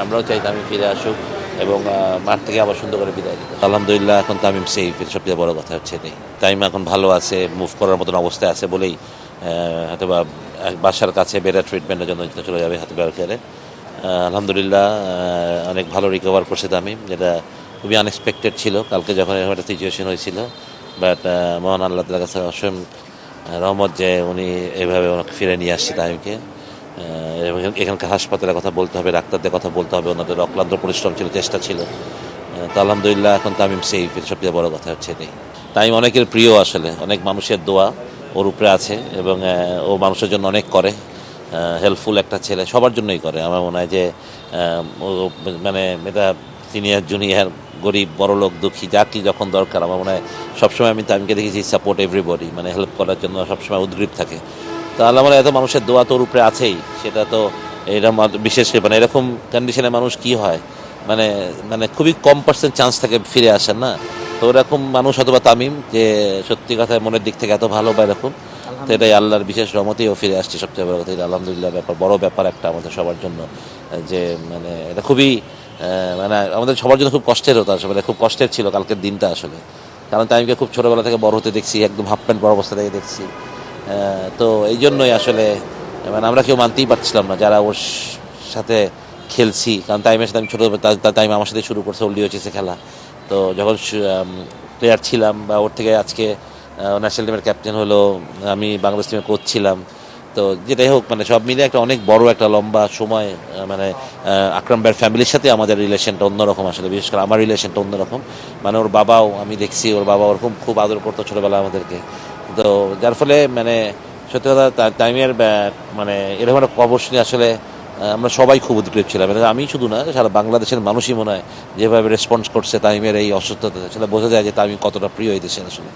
আমরাও চাই তামিম ফিরে আসুক এবং মাঠ থেকে আবার সুন্দর করে বিদায় দিতে। আলহামদুলিল্লাহ এখন তামিম সেফ, এর সবচেয়ে বড় কথা হচ্ছে এটাই। তামিম এখন ভালো আছে, মুভ করার মতন অবস্থায় আছে বলেই হয়তো বা বাসার কাছে বেটার ট্রিটমেন্টের জন্য চলে যাবে হয়তো কেয়ারে। আলহামদুলিল্লাহ অনেক ভালো রিকভার করছে তামিম, যেটা খুবই আনএক্সপেক্টেড ছিল কালকে যখন এরকম একটা সিচুয়েশন হয়েছিল। বাট মহান আল্লাহ তাআলার কাছে অসীম রহমত যে উনি এভাবে ওনাকে ফিরে নিয়ে আসছে তামিমকে। এবং এখানকার হাসপাতালের কথা বলতে হবে, ডাক্তারদের কথা বলতে হবে, ওনাদের অক্লান্ত পরিশ্রম ছিল, চেষ্টা ছিল। তো আলহামদুলিল্লাহ এখন তামিম সেফ, এর সবচেয়ে বড় কথা হচ্ছে এটাই। তামিম অনেকের প্রিয়, আসলে অনেক মানুষের দোয়া ওর উপরে আছে এবং ও মানুষের জন্য অনেক করে, হেল্পফুল একটা ছেলে, সবার জন্যই করে। আমার মনে হয় যে ও মানে এটা সিনিয়র জুনিয়র গরিব বড়লোক দুঃখী যা কি যখন দরকার, আমার মনে হয় সবসময় আমি তামিমকে দেখেছি সাপোর্ট এভরিবডি, মানে হেল্প করার জন্য সবসময় উদ্গ্রীব থাকে। তো আল্লাহ মানে এত মানুষের দোয়া তোর উপরে আছেই, সেটা তো এরকম বিশেষ করে মানে এরকম কন্ডিশনে মানুষ কি হয়, মানে মানে খুবই কম পার্সেন্ট চান্স থাকে ফিরে আসার, না? তো এরকম মানুষ অথবা তামিম যে সত্যি কথা মনের দিক থেকে এত ভালো বা এরকম, তো এটাই আল্লাহর বিশেষ রহমতেই ও ফিরে আসছে, সবচেয়ে বড় কথা এটা। আলহামদুলিল্লাহ ব্যাপার, বড় ব্যাপার একটা আমাদের সবার জন্য, যে মানে এটা খুবই মানে আমাদের সবার জন্য খুব কষ্টের হতো আসলে, খুব কষ্টের ছিল কালকের দিনটা আসলে। কারণ তামিমকে খুব ছোটোবেলা থেকে বড় হতে দেখছি, একদম হাফ প্যান্ট বড় অবস্থা থেকে দেখছি। তো এই জন্যই আসলে মানে আমরা কেউ মানতেই পারছিলাম না যারা ওর সাথে খেলছি, কারণ তাইমের সাথে আমি ছোটো তাইম আমার সাথে শুরু করছে ওল্ড হচ্ছে খেলা। তো যখন প্লেয়ার ছিলাম বা ওর থেকে আজকে ন্যাশনাল টিমের ক্যাপ্টেন হলো, আমি বাংলাদেশ টিমের কোচ ছিলাম। তো যেটাই হোক মানে সব মিলে একটা অনেক বড় একটা লম্বা সময়, মানে আকরাম ভাইয়ের ফ্যামিলির সাথে আমাদের রিলেশনটা অন্যরকম আসলে, বিশেষ করে আমার রিলেশনটা অন্যরকম। মানে ওর বাবাও, আমি দেখছি ওর বাবা ওরকম খুব আদর করতো ছোটোবেলা আমাদেরকে। তো যার ফলে মানে সত্যি কথা টাইমের মানে এরকম একটা খবর শুনে আসলে আমরা সবাই খুব উদ্গ্রীব ছিলাম। আমি শুধু না, সারা বাংলাদেশের মানুষই মনে হয় যেভাবে রেসপন্স করছে তামিমের এই অসুস্থতা, সেটা বোঝা যায় যে তামিম কতটা প্রিয় এই দেশের আসলে।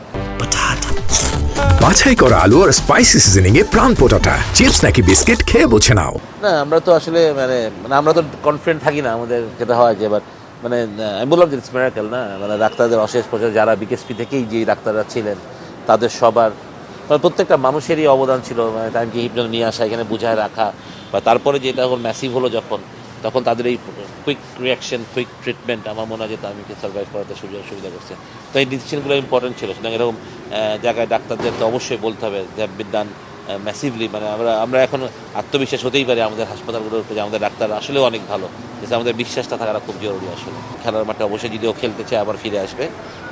বাছাই করা আলু আর স্পাইসি সিজনিং এ প্রাণ পোটাটা চিপস নাকি বিস্কিট খেয়ে বোঝে নাও। না আমরা তো আসলে মানে মানে আমরা তো কনফিডেন্ট থাকি না, আমাদের যেটা হয় যে এবার মানে আমি বললাম যে ইটস মিরাকেল, না মানে ডাক্তারদের অশেষ প্রচার, যারা বিকেএসপি থেকেই যে ডাক্তাররা ছিলেন তাদের সবার মানে প্রত্যেকটা মানুষেরই অবদান ছিল, মানে টাইমকে হিপনোজ নিয়ে আসা, এখানে বুঝায় রাখা, বা তারপরে যেটা এখন ম্যাসিভ হলো যখন, তখন তাদের এই কুইক রিয়াকশন, কুইক ট্রিটমেন্ট আমার মনে হয় যে তামিমকে সার্ভাইভ করাতে সুবিধা করছে। তো এই ডিসিশনগুলো ইম্পর্টেন্ট ছিল, সুতরাং এরকম জায়গায় ডাক্তারদের তো অবশ্যই বলতে হবে যে বিদ্যান ম্যাসিভলি, মানে আমরা এখন আত্মবিশ্বাস হতেই পারি আমাদের হাসপাতালগুলোর উপরে যে আমাদের ডাক্তার আসলেও অনেক ভালো, যে আমাদের বিশ্বাসটা থাকাটা খুব জরুরি আসলে। খেলার মাঠে অবশ্যই যদি ও খেলতে চায় আবার ফিরে আসবে,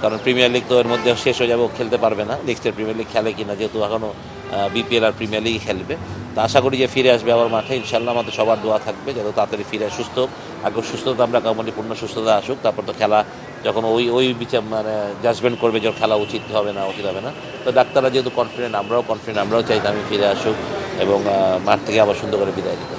কারণ প্রিমিয়ার লিগ তো এর মধ্যে শেষ হয়ে যাবে, ও খেলতে পারবে না। নেক্সট ইয়ার প্রিমিয়ার লিগ খেলে কিনা, যেহেতু এখনও বিপিএল আর প্রিমিয়ার লিগই খেলবে। তো আশা করি যে ফিরে আসবে আবার মাঠে, ইনশাল্লাহ আমাদের সবার দোয়া থাকবে যত তাড়াতাড়ি ফিরে সুস্থ। আগে সুস্থতা আমরা কামনা, পূর্ণ সুস্থতা আসুক, তারপর তো খেলা যখন ওই বিচার মানে জাজমেন্ট করবে যে খেলা উচিত হবে না উচিত হবে না। তো ডাক্তাররা যেহেতু কনফিডেন্ট, আমরাও কনফিডেন্ট, আমরাও চাই আমি ফিরে আসুক এবং মাঠ থেকে আবার সুন্দর করে বিদায় দিতে।